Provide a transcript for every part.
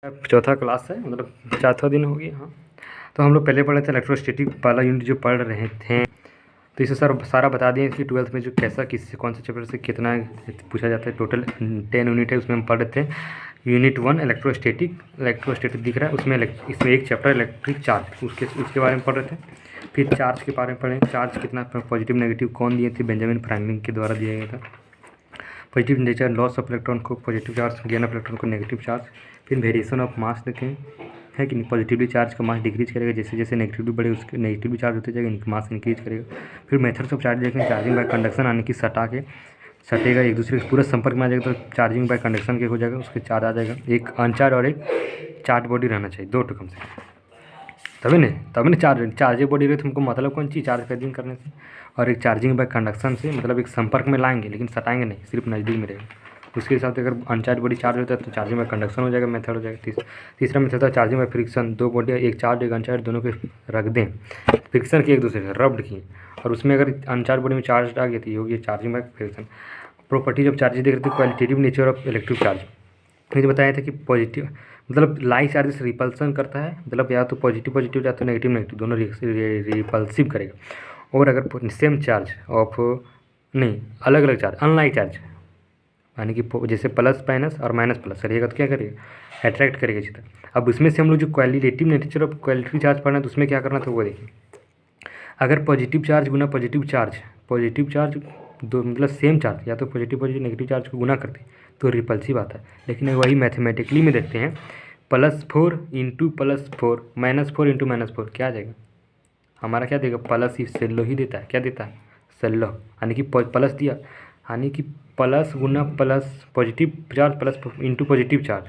चौथा क्लास है, मतलब चौथा दिन हो गया। हाँ, तो हम लोग पहले पढ़े थे इलेक्ट्रोस्टैटिक वाला यूनिट जो पढ़ रहे थे, तो इसे सर सारा बता दिए कि ट्वेल्थ में जो कैसा किस कौन से चैप्टर से कितना पूछा जाता है। टोटल 10 यूनिट है, उसमें हम पढ़ रहे थे यूनिट 1 इलेक्ट्रोस्टैटिक दिख रहा है उसमें इसमें एक चैप्टर इलेक्ट्रिक चार्ज उसके बारे में पढ़ रहे थे। फिर चार्ज के बारे में पढ़े, चार्ज कितना पॉजिटिव नेगेटिव कौन दिए थे, बेंजामिन फ्रैंकलिन के द्वारा दिया गया था। Positive nature, loss of electron को positive charge, gain of electron को नेगेटिव चार्ज। फिर वेरिएशन ऑफ मास देखें है कि नहीं, पॉजिटिवली चार्ज का मास डिक्रीज करेगा, जैसे जैसे नेगेटिवली बढ़े उसके नेगेटिवली चार्ज होते जाएगा, मास इंक्रीज करेगा। फिर मेथड्स ऑफ चार्ज देखें, चार्जिंग बाय कंडक्शन आने की सटेगा एक दूसरे के पूरा संपर्क में आ जाएगा तो चार्जिंग बाय कंडक्शन के हो जाएगा, उसके चार्ज आ जाएगा। एक अनचार्ज और एक चार्ज बॉडी रहना चाहिए, दो कम से तभी नहीं चार्ज बॉडी रहे तो हमको मतलब कौन चीज़ चार्ज चार्जिंग करने से, और एक चार्जिंग बाय कंडक्शन से मतलब एक संपर्क में लाएंगे लेकिन सटाएंगे नहीं, सिर्फ नज़दीक में रहेगा। उसके हिसाब से अगर अनचार्ज बॉडी चार्ज होता है तो चार्जिंग बाय कंडक्शन हो जाएगा, मेथड हो जाएगा। तीसरा मेथड था चार्जिंग बाय फ्रिक्शन, दो बॉडी एक चार्ज एक अनचार्ज दोनों को रख दें, फ्रिक्शन की एक दूसरे से रब्ड किए, और उसमें अगर अनचार्ज बॉडी में चार्ज आ गई थी होगी charging by friction. Properties of charge देख रहे थे, qualitative nature of electric charge. मुझे बताया था कि पॉजिटिव मतलब लाइट चार्जेस रिपल्सन करता है, मतलब या तो पॉजिटिव या तो नेगेटिव दोनों रिपल्सिव करेगा। और अगर सेम चार्ज ऑफ नहीं अलग अलग चार्ज अनलाइक चार्ज यानी कि जैसे प्लस माइनस और माइनस प्लस रहेगा तो क्या करेगा, अट्रैक्ट करेगा इसी तरह। अब उसमें से हम लोग जो qualitative nature of qualitative charge पढ़ना है तो उसमें क्या करना था वो देखिए। अगर पॉजिटिव चार्ज गुना पॉजिटिव चार्ज दो मतलब सेम चार्ज या तो पॉजिटिव नेगेटिव चार्ज को गुना करते तो रिपल्सिव आता है। लेकिन वही मैथमेटिकली में देखते हैं, +4 इंटू +4 -4 इंटू -4 क्या आ जाएगा हमारा, क्या देगा प्लस ही सेल्लो ही देता है, क्या देता है सेल्लो, यानी कि प्लस दिया यानी कि प्लस गुना plus positive charge plus into positive charge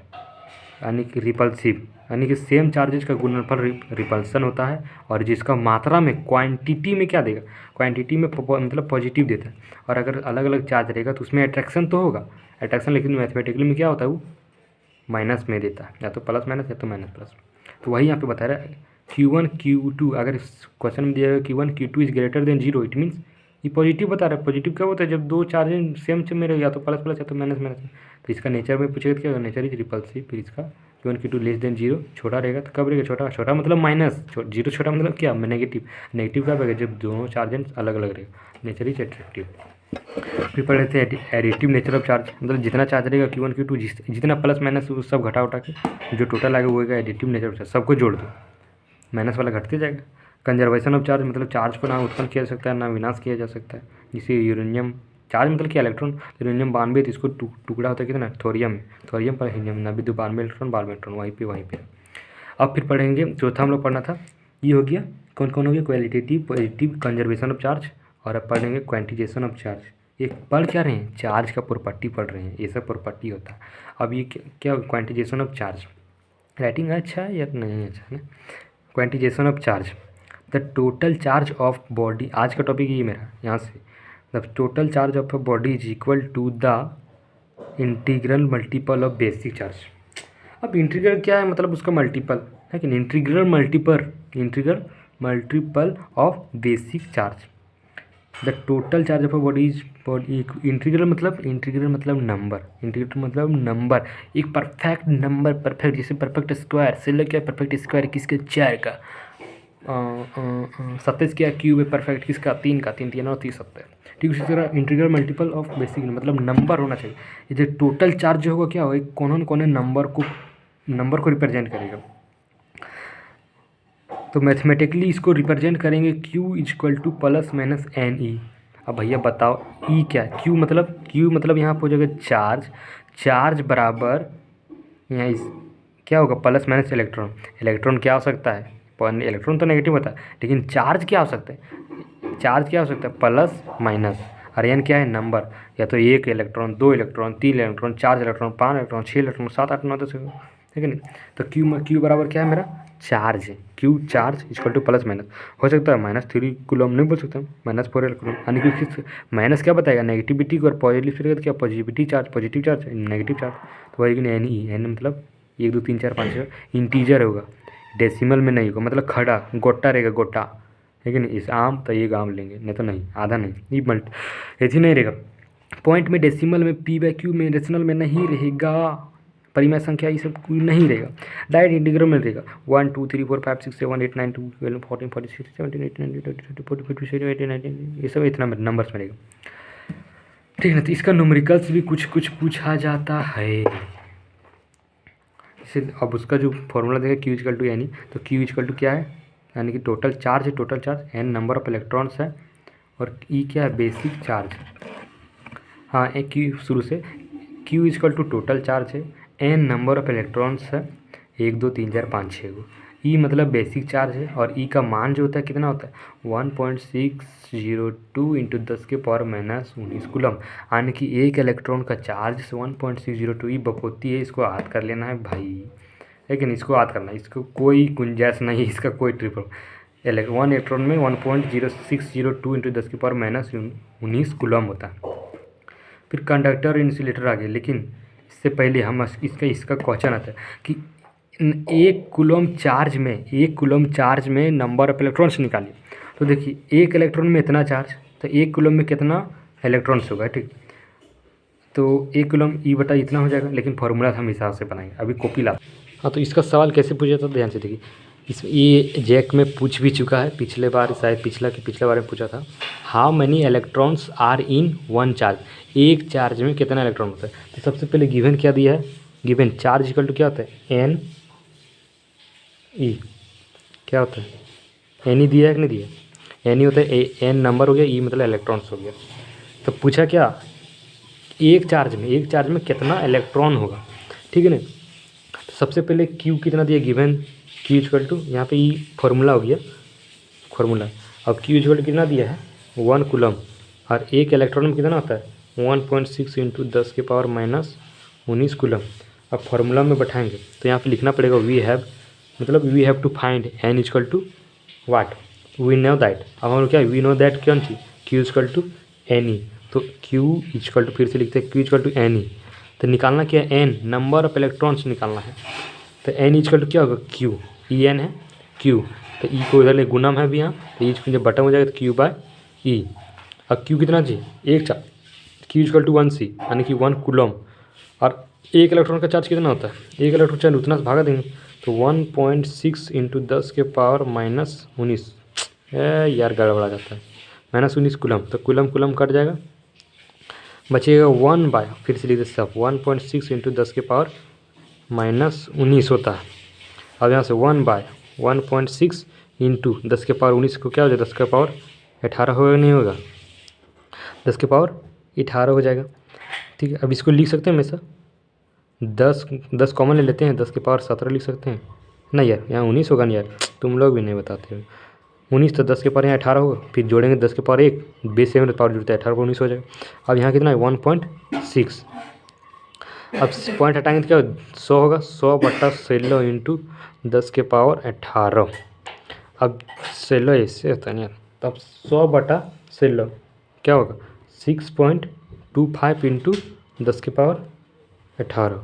यानी कि रिपल्सिव, यानी कि सेम चार्जेस का गुणनफल रिपल्सन होता है, और जिसका मात्रा में क्वांटिटी में क्या देगा, क्वांटिटी में मतलब पॉजिटिव देता है। और अगर अलग अलग चार्ज रहेगा तो उसमें अट्रैक्शन तो होगा अट्रैक्शन, लेकिन मैथमेटिकली में क्या होता है वो माइनस में देता है, या तो प्लस माइनस या तो माइनस प्लस। तो वही यहाँ पे बता रहा है Q1 Q2, अगर क्वेश्चन में दिया गया Q1 Q2 is greater than 0, it means ये पॉजिटिव बता रहा है। पॉजिटिव क्या होता है, जब दो चार्ज सेम में रहे या तो प्लस प्लस या तो माइनस माइनस। तो इसका नेचर में पूछेगा तो क्या होगा, नेचर इज रिपल्सिव। फिर इसका Q1 Q2 लेस देन 0 छोटा रहेगा तो कब रहेगा छोटा मतलब माइनस, 0 छोटा मतलब क्या नेगेटिव कब रहेगा, जब दोनों चार्जेस अलग अलग रहेगा, नेचर इज एट्रैक्टिव। फिर पढ़े थे एडिटिव नेचर ऑफ चार्ज, मतलब जितना चार्ज रहेगा Q1 Q2 जितना प्लस माइनस वो सब घटा उठा के जो टोटल आएगा वो एडिटिव नेचर ऑफ चार्ज, सबको जोड़ दो माइनस वाला घटते जाएगा। कंजर्वेशन ऑफ चार्ज मतलब चार्ज को ना उत्पन्न किया जा सकता है ना विनाश किया जा सकता है, जिसे यूरेनियम चार्ज मतलब क्या इलेक्ट्रॉन, यूरेनियम 92 तो इसको टुकड़ा होता है कितना थोरियम पर हीलियम 92 तो 92 इलेक्ट्रॉन वहीं पे। अब फिर पढ़ेंगे चौथा हम लोग पढ़ना था, ये हो गया कौन कौन हो गया, qualitative positive conservation of charge, और अब पढ़ेंगे क्वांटिजेशन ऑफ चार्ज। एक पढ़ क्या रहे हैं, चार्ज का प्रॉपर्टी पढ़ रहे हैं, ये सब प्रॉपर्टी होता है। अब ये क्या क्वांटिजेशन ऑफ चार्ज, राइटिंग अच्छा है या नहीं अच्छा है ना। Quantization of charge, the total charge of body, आज का टॉपिक ये मेरा यहाँ से, the total charge of a body is equal to the integral multiple of basic charge. अब इंटीग्रल क्या है, मतलब उसका मल्टीपल है कि integral multiple of basic charge. The total charge of a body is integral मतलब नंबर, एक perfect number, perfect जैसे परफेक्ट स्क्वायर से लग क्या परफेक्ट स्क्वायर किसके 4 का, 27 क्या क्यूब है परफेक्ट किसका 3 का, 3 और 30 70। ठीक उसी तरह इंटीग्रल मल्टीपल ऑफ बेसिक मतलब नंबर होना चाहिए। ये जो टोटल चार्ज होगा क्या होगा, कौन नंबर को रिप्रेजेंट करेगा। तो मैथमेटिकली इसको रिप्रेजेंट करेंगे Q equal two plus minus NE। अब भैया बताओ E क्या है, Q मतलब यहाँ पर हो जाएगा चार्ज बराबर यहाँ इस क्या होगा प्लस माइनस इलेक्ट्रॉन क्या हो सकता है, इलेक्ट्रॉन तो नेगेटिव होता है लेकिन चार्ज क्या हो सकता है, प्लस माइनस, और एन क्या है नंबर, या तो 1 electron 2 electron 3 electron 4 electron 5 electron 6 electron 7 8 9 10, ठीक है नहीं। तो Q बराबर क्या है मेरा चार्ज है, Q charge equal two plus minus, हो सकता है -3 कूलम नहीं बोल सकता, -4 कूलम, यानी कि माइनस क्या बताएगा नेगेटिविटी को, और पॉजिटिव क्या पॉजिटिव चार्ज नेगेटिव चार्ज। तो वही एन मतलब 1 2 3 4 5 इंटीजर होगा, डेसिमल में नहीं होगा, मतलब खड़ा गोटा रहेगा गोटा, है कि नहीं। इस आम तो ये आम लेंगे नहीं तो नहीं, आधा नहीं, ये ऐसे नहीं रहेगा। पॉइंट में डेसिमल में P/Q में रेशनल में नहीं रहेगा, परिमेय संख्या ये सब कोई नहीं रहेगा, डायरेक्ट इंटीग्रल में रहेगा 1 2 3 4 5 6 7 8 9 12 14 46 17 18 19 20 24 25 27 19 ये सब इतना नंबर्स में रहेगा, ठीक है ना। तो इसका न्यूमेरिकल्स भी कुछ कुछ पूछा जाता है। इसे अब उसका जो फॉर्मूला देगा क्यू इक्वल टू यानी, तो क्यू इक्वल टू क्या है, यानी कि टोटल चार्ज है, total charge N number of electrons है, और ई क्या है, बेसिक चार्ज। हाँ एक क्यू शुरू से, Q equal to total charge है, एन नंबर ऑफ इलेक्ट्रॉन्स है 1 2 3 4 5 6 को, ई मतलब बेसिक चार्ज है, और ई का मान जो होता है कितना होता है 1.602 इंटू 10 के पावर माइनस 19 कूलम, यानी कि एक इलेक्ट्रॉन का चार्ज 1.602 ई बपोती है। इसको याद कर लेना है भाई, लेकिन इसको याद करना है, इसको कोई गुंजाइश नहीं, इसका कोई ट्रिपल, वन इलेक्ट्रॉन में 1.0602 इंटू 10 के पावर माइनस 19 कूलम होता है। फिर कंडक्टर और इंसुलेटर आ गए, लेकिन इससे पहले हम इसका क्वेश्चन आता है कि एक कूलम चार्ज में नंबर ऑफ इलेक्ट्रॉन्स निकालिए। तो देखिए एक इलेक्ट्रॉन में इतना चार्ज, तो एक कूलम में कितना इलेक्ट्रॉन्स होगा, ठीक। तो एक कूलम ई बटा इतना हो जाएगा, लेकिन फार्मूला हम हिसाब से बनाएंगे, अभी कॉपी ला। हाँ तो इसका सवाल कैसे पूछा था, ध्यान से देखिए, ये जैक में पूछ भी चुका है पिछले बार, शायद पिछले बार में पूछा था, how many electrons are in one charge, एक चार्ज में कितना इलेक्ट्रॉन होता है। तो सबसे पहले गिवन क्या दिया है, गिवन चार्ज इक्वल टू क्या होता है एन ई, क्या होता है एन ई दिया है कि नहीं दिया, एन ई होता है एन नंबर हो गया, ई मतलब इलेक्ट्रॉन्स हो गया। तो पूछा क्या, एक चार्ज में कितना इलेक्ट्रॉन होगा, ठीक है ना। तो सबसे पहले क्यू कितना दिया, गिवन क्यू इक्वल टू, यहाँ पे ई फार्मूला हो गया फार्मूला, अब क्यू इक्वल टू कितना दिया है 1 कूलम, और एक इलेक्ट्रॉन में कितना होता है 1.6 इंटू 10 के पावर माइनस 19 कूलम। अब फार्मूला में बैठाएंगे तो यहाँ पे लिखना पड़ेगा we have to find n equal to what, we know that. अब हम लोग क्या वी नो दैट कौन सी, q equal to N e, तो क्यू इक्वल टू फिर से लिखते हैं q equal to N e, तो निकालना क्या है एन नंबर ऑफ इलेक्ट्रॉन्स निकालना है। तो एन इक्वल टू क्या होगा क्यू, ई एन है क्यू, तो ई को इधर ले गुणम है भी यहाँ, तो ई जब बटन हो जाएगा तो क्यू बाय ई। अब क्यू कितना चाहिए एक चार्ज, क्यू इक्वल टू 1 सी यानी कि 1 कूलम, और एक इलेक्ट्रॉन का चार्ज कितना होता है, एक इलेक्ट्रॉन चार्ज उतना से भागा देंगे, तो 1.6 इंटू 10 के पावर माइनस 19, यार गड़बड़ा जाता है, माइनस 19 कूलम, तो कूलम कट जाएगा, बचेगा 1 बाय, फिर से लिख दे सब 1.6 इंटू 10 के पावर माइनस 19 होता है। अब यहाँ से 1 बाय 1.6 इंटू 10 के पावर 19 को क्या हो जाएगा 10 का पावर 18 होगा नहीं होगा, 10 के पावर 18 हो जाएगा, ठीक है। अब इसको लिख सकते हैं हमेशा 10 कॉमन ले लेते हैं, 10 के पावर 17 लिख सकते हैं, नहीं यार यहाँ 19 होगा नहीं यार, तुम लोग भी नहीं बताते हो 19, तो 10 के पावर यहाँ 18 होगा, फिर जोड़ेंगे 10 के पावर 1 बेस 7 पावर जुड़ता है 18 को 19 हो जाएगा। अब यहाँ कितना है 1.6, अब पॉइंट हटाएंगे तो क्या 100 होगा, 100 बटा 16 इंटू 10 के पावर 18, अब 16 इससे होता नहीं यार, तब 100 बटा 16 क्या होगा 6.25 इंटू 10 के पावर 18,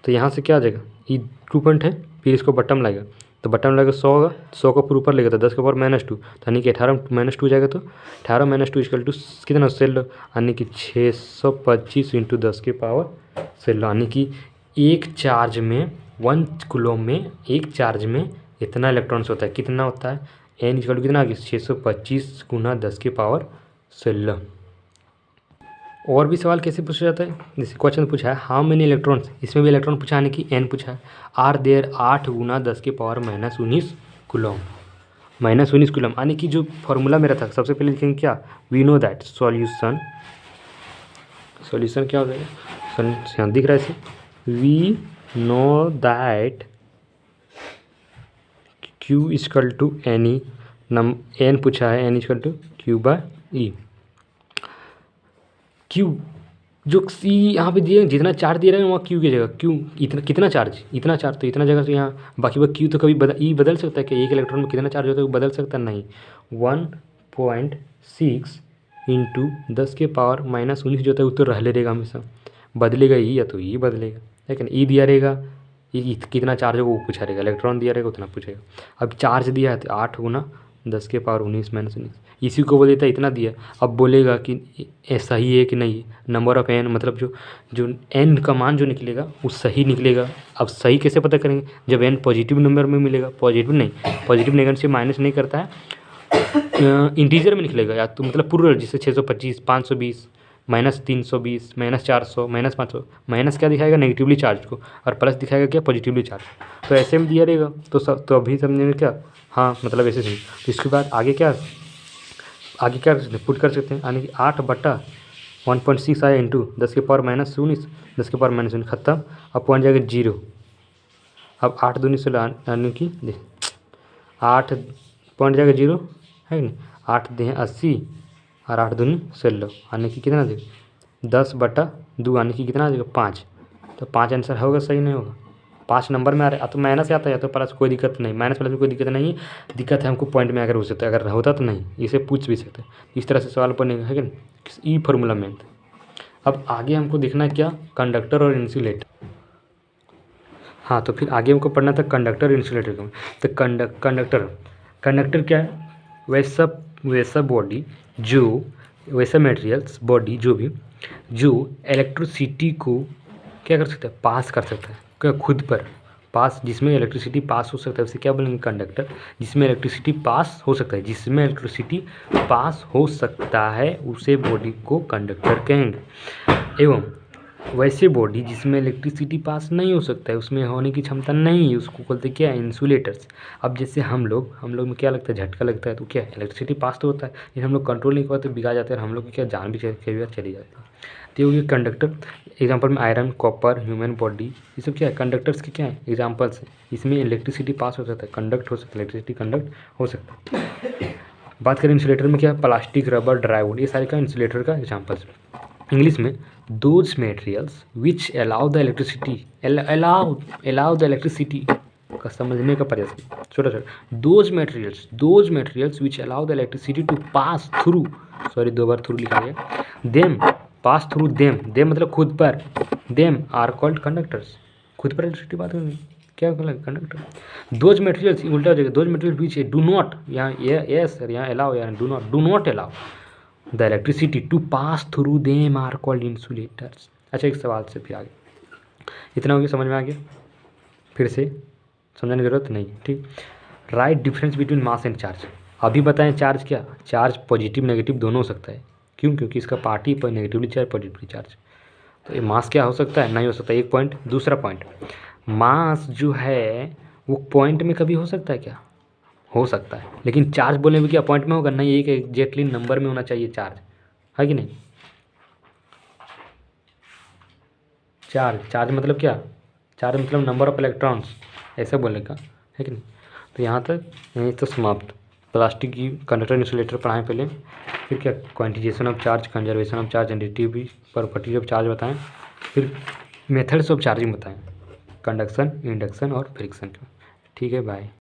तो यहाँ से क्या आ जाएगा ये 2 पॉइंट है, फिर इसको बटम लगेगा, तो बटम लगेगा 100 होगा, 100 को पूरे ऊपर लेगा तो 10 के पावर -2, तो यानी कि 18 -2 जाएगा, तो 18 -2 इक्वल टू कितना 16, यानी कि 625 इंटू 10 के पावर 16, यानी कि एक चार्ज में 1 कूलम में एक चार्ज में इतना इलेक्ट्रॉन्स होता है, कितना होता है एन इक्वल टू कितना आ गया 625 गुना 10 के पावर 16। और भी सवाल कैसे पूछा जाता है, जैसे क्वेश्चन पूछा है हाउ मेनी इलेक्ट्रॉन्स, इसमें भी इलेक्ट्रॉन पूछा है कि एन पूछा है, आर देयर 8 गुना 10 के पावर -19 कूलम, -19 कूलम, यानी कि जो फॉर्मूला मेरा था सबसे पहले लिखेंगे क्या वी नो दैट, सॉल्यूशन क्या हो जाएगा दिख रहा है इसे, we know that Q equal to N e, N पूछा है N equal to Q by e, Q जो सी यहाँ पे दिए जितना चार्ज दे रहे हैं वहाँ क्यू की जगह क्यू कितना चार्ज तो इतना जगह से यहाँ बाकी क्यू तो कभी बदल सकता है कि एक इलेक्ट्रॉन में कितना चार्ज होता है वो बदल सकता है नहीं, 1.6 इंटू 10 के पावर -19 जो होता है वो तो रह लेगा हमेशा, बदलेगा ई या तो ई बदलेगा, लेकिन ई दिया रहेगा ये कितना चार्ज होगा वो पूछा रहेगा, इलेक्ट्रॉन दिया रहेगा उतना पूछेगा। अब चार्ज दिया है तो 8 गुना 10 के पावर 19 माइनस 19, इसी को बोल देता है इतना दिया। अब बोलेगा कि सही है कि नहीं, नंबर ऑफ़ n मतलब जो n का मान जो निकलेगा वो सही निकलेगा। अब सही कैसे पता करेंगे, जब n पॉजिटिव नंबर में मिलेगा, पॉजिटिव नेगेटिव से माइनस नहीं करता है, इंटीजर में निकलेगा या तो मतलब पूर्ण, जैसे 625, 520, -320, -400, -500। माइनस क्या दिखाएगा, नेगेटिवली चार्ज को, और प्लस दिखाएगा क्या, पॉजिटिवली चार्ज। तो ऐसे में दिया रहेगा तो अभी समझेंगे क्या, हाँ मतलब ऐसे सही। तो इसके बाद आगे क्या पुट कर सकते हैं, यानी कि 8/1.6 आया इंटू 10 के पावर -19, 10 के पावर -19 खत्म। अब पॉइंट जाएगा 0। अब 8 दूनी 16, यानी कि 8 पॉइंट जाएगा 0 है कि नहीं, 8 दे 80 और 8 दूनी 16, यानी कि कितना देगा 10/2, यानी कि कितना आ जाएगा 5। तो 5 आंसर होगा, सही नहीं होगा। 5 नंबर में आ रहा है, या तो माइनस आता है या तो प्लस, कोई दिक्कत नहीं, माइनस प्लस में कोई दिक्कत नहीं है। दिक्कत है हमको पॉइंट में अगर हो सकता है, अगर होता तो नहीं, इसे पूछ भी सकते। इस तरह से सवाल बनेगा है कि नहीं, ई फार्मूला में। अब आगे हमको देखना है क्या, कंडक्टर और इंसुलेटर। हाँ तो फिर आगे हमको पढ़ना था कंडक्टर और इंसुलेटर का। तो कंडक्टर क्या है, वैसा बॉडी जो, वैसा मटेरियल्स बॉडी जो इलेक्ट्रिसिटी को क्या कर सकता है, पास कर सकता है, क्या खुद पर पास, जिसमें इलेक्ट्रिसिटी पास हो सकता है उसे क्या बोलेंगे, कंडक्टर। जिसमें इलेक्ट्रिसिटी पास हो सकता है उसे बॉडी को कंडक्टर कहेंगे। एवं वैसे बॉडी जिसमें इलेक्ट्रिसिटी पास नहीं हो सकता है, उसमें होने की क्षमता नहीं है, उसको बोलते क्या है, इंसुलेटर्स। अब जैसे हम लोग में क्या लगता है, झटका लगता है तो क्या इलेक्ट्रिसिटी पास तो होता है, लेकिन हम लोग कंट्रोल नहीं करते, बिगड़ जाते हैं, और हम लोग की क्या जान भी कई बार चली जाती है। तो ये कंडक्टर एग्जांपल में आयरन, कॉपर, ह्यूमन बॉडी, ये सब क्या है, कंडक्टर्स के क्या है एग्जांपल्स है। इसमें इलेक्ट्रिसिटी पास हो सकता है, कंडक्ट हो सकता है, इलेक्ट्रिसिटी कंडक्ट हो सकता है। बात करें इंसुलेटर में क्या है, प्लास्टिक, रबर, ड्राईवुड, ये सारे का इंसुलेटर का एग्जांपल्स है। इंग्लिश में those materials which allow the electricity का समझने का प्रयास करें, छोटा those materials which allow the electricity to pass through, sorry 2 बार थ्रू लिखा गया, देम पास थ्रू देम मतलब खुद पर, देम आर कॉल्ड कंडक्टर्स। खुद पर इलेक्ट्रिसिटी बात करेंगे क्या कंडक्टर। दोज मटेरियल्स उल्टा हो जाएगा, those material which do not, यहाँ यस सर, यहाँ अलाउ, यहाँ do not allow the electricity to pass through them are called insulators. अच्छा एक सवाल से फिर आगे, इतना हो गया, समझ में आ गया, फिर से समझने की जरूरत नहीं, ठीक। Right difference between mass and charge. अभी बताएं चार्ज क्या, चार्ज पॉजिटिव नेगेटिव दोनों हो सकता है, क्यों, क्योंकि इसका पार्ट ही पर नेगेटिवली चार्ज पॉजिटिवली चार्ज। तो ये मास क्या हो सकता है, नहीं हो सकता, एक पॉइंट। दूसरा पॉइंट, मास जो है वो पॉइंट में कभी हो सकता है क्या, हो सकता है, लेकिन चार्ज बोलने में क्या पॉइंट में होगा, नहीं, एक एग्जैक्टली नंबर में होना चाहिए चार्ज, है कि नहीं। चार्ज मतलब क्या, चार्ज मतलब नंबर ऑफ इलेक्ट्रॉन्स, ऐसा बोलेगा, है कि नहीं। तो यहाँ तक यहीं तो समाप्त। प्लास्टिक की कंडक्टर इंसुलेटर पढ़ाएं पहले, फिर क्या quantisation of charge, conservation of charge, additive properties of charge बताएं, फिर मेथड्स ऑफ चार्जिंग बताएं, कंडक्शन, इंडक्शन और फ्रिक्शन। ठीक है, बाय।